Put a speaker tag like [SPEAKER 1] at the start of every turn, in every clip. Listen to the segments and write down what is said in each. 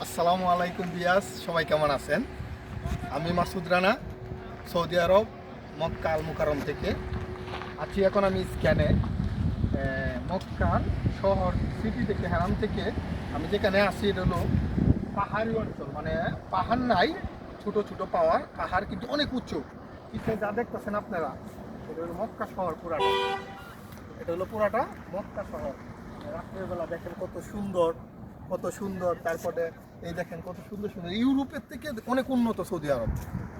[SPEAKER 1] আসসালামু আলাইকুম বিয়াস, সবাই কেমন আছেন? আমি মাসুদ রানা, সৌদি আরব মক্কা আল মুকাররম থেকে আছি। এখন আমি স্ক্যানে মক্কার শহর সিটি থেকে, হারাম থেকে আমি যেখানে আছি এটা হলো পাহাড়ি অঞ্চল, মানে পাহাড় নাই, ছোট ছোট পাহাড় কিন্তু অনেক উঁচু। পিছনে যা দেখতেছেন আপনারা, এটা হলো মক্কা শহর পুরাটা। এটা হলো পুরাটা মক্কা শহর। রাত্রের বেলা দেখেন কত সুন্দর, কত সুন্দর। তারপরে এই দেখেন কত সুন্দর সুন্দর, ইউরোপের থেকে অনেক উন্নত সৌদি আরব,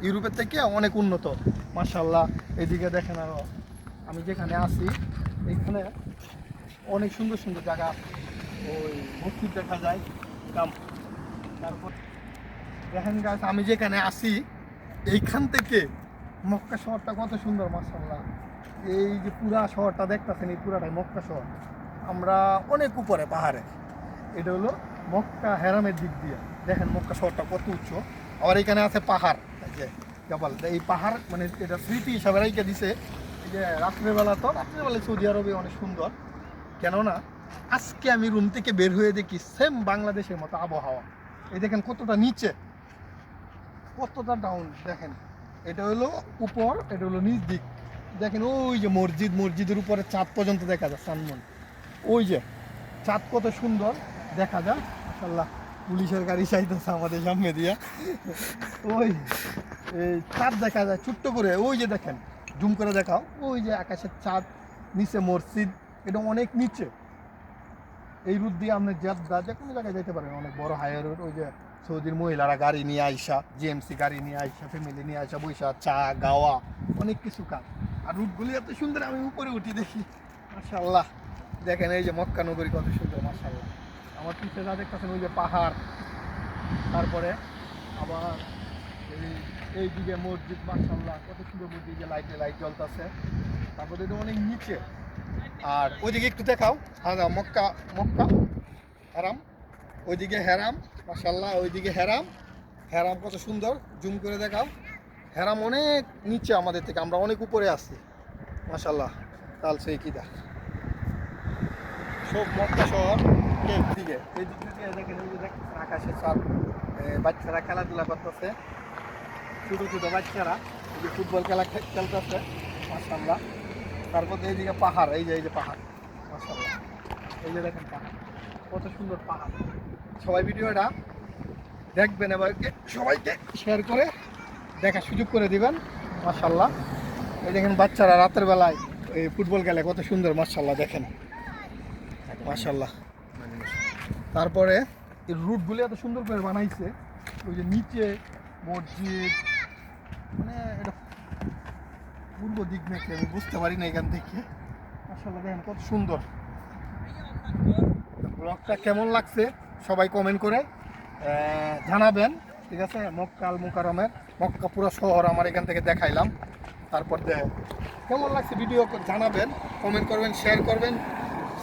[SPEAKER 1] ইউরোপের থেকে অনেক উন্নত মাশাআল্লাহ। এইদিকে দেখেন আরো আমি যেখানে আছি এইখানে অনেক সুন্দর সুন্দর জায়গা, ওই মসজিদ দেখা যায়। তারপর দেখেন গাছ, আমি যেখানে আছি এইখান থেকে মক্কা শহরটা কত সুন্দর মাশাআল্লাহ। এই যে পুরা শহরটা দেখতেছেন, এই পুরাটাই মক্কা শহর। আমরা অনেক উপরে পাহাড়ে, এটা হলো মক্কা হেরামের দিক দিয়ে। দেখেন মক্কা শহরটা কত উচ্চ। আবার এখানে আছে পাহাড়, এই যে জবাল। এই পাহাড় মানে এটা স্মৃতি হিসাবে রেখে দিছে। এই যে রাত্রেবেলায় সৌদি আরবে অনেক সুন্দর। কেননা আজকে আমি রুম থেকে বের হয়ে দেখি সেম বাংলাদেশের মতো আবহাওয়া। এই দেখেন কতটা নিচে, কতটা ডাউন দেখেন। এটা হলো উপর, এটা হলো নিচ দিক। দেখেন ওই যে মসজিদের উপরে চাঁদ পর্যন্ত দেখা যায়, সানমন। ওই যে চাঁদ কত সুন্দর দেখা যায় মাশাআল্লাহ। পুলিশের গাড়ি চাইতেছে আমাদের সামনে দিয়া। ওই এই চাঁদ দেখা যায় ছোট্ট করে, ওই যে দেখেন, জুম করে দেখাও, ওই যে আকাশের চাঁদ, নিচে মসজিদ, এটা অনেক নিচে। এই রুট দিয়ে আপনি জেদ্দা যে কোনো জায়গায় যেতে পারেন, অনেক বড় হাইওয়ে রুট। ওই যে সৌদির মহিলারা গাড়ি নিয়ে আইসা, জিএমসি গাড়ি নিয়ে আইসা, ফ্যামিলি নিয়ে আইসা বৈশা চা গাওয়া, অনেক কিছু কাজ। আর রুটগুলি এত সুন্দর, আমি উপরে উঠি দেখি মাশাআল্লাহ। দেখেন এই যে মক্কা নগরী কত সুন্দর মাশাআল্লাহ। আমার পিছনে যা দেখতেছেন ওই যে পাহাড়, তারপরে আবার এই দিকে মসজিদ মাশাআল্লাহ, কত সুন্দর মসজিদ, যে লাইট জ্বলতেছে। তারপরে এটা অনেক নিচে। আর ওইদিকে একটু দেখাও, হ্যাঁ মক্কা, মক্কা হেরাম, ওইদিকে হেরাম মাশাআল্লাহ, ওইদিকে হেরাম। হেরাম কত সুন্দর, জুম করে দেখাও। হেরাম অনেক নিচে আমাদের থেকে, আমরা অনেক উপরে আছি মাশাআল্লাহ। কাল সেই কি দেখ সব মক্কা শহর দিকে, এই দিক থেকে দেখেন, এই যে দেখেন আকাশে চাঁদ। বাচ্চারা খেলাধুলা করতেছে, ছোটো ছোটো বাচ্চারা এই যে ফুটবল খেলতেছে মাশাআল্লাহ। তারপর এইদিকে পাহাড়, এই যে পাহাড় মাশাআল্লাহ। এই যে দেখেন পাহাড়, কত সুন্দর পাহাড়। সবাই ভিডিওটা দেখবেন, এবার সবাইকে শেয়ার করে দেখার সুযোগ করে দিবেন মাশাআল্লাহ। এই দেখেন বাচ্চারা রাতের বেলায় এই ফুটবল খেলে, কত সুন্দর মাশাআল্লাহ দেখেন মাশাআল্লাহ। তারপরে এই রুটগুলি এত সুন্দর করে বানাইছে, ওই যে নিচে মসজিদ, মানে এটা পূর্ব দিক নাকি আমি বুঝতে পারি না এখান থেকে মাশাআল্লাহ। দেখেন কত সুন্দর। ব্লগটা কেমন লাগছে সবাই কমেন্ট করে জানাবেন, ঠিক আছে? মক্কা আল মুকাররমের, মক্কা পুরো শহর আমার এখান থেকে দেখাইলাম। তারপর কেমন লাগছে ভিডিও জানাবেন, কমেন্ট করবেন, শেয়ার করবেন,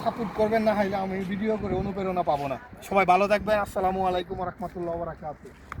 [SPEAKER 1] সাপোর্ট করবেন। না হলে আমি ভিডিও করে অনুপ্রেরণা পাবো না। সবাই ভালো থাকবেন। আসসালামু আলাইকুম ওয়া রাহমাতুল্লাহি ওয়া বারাকাতুহু।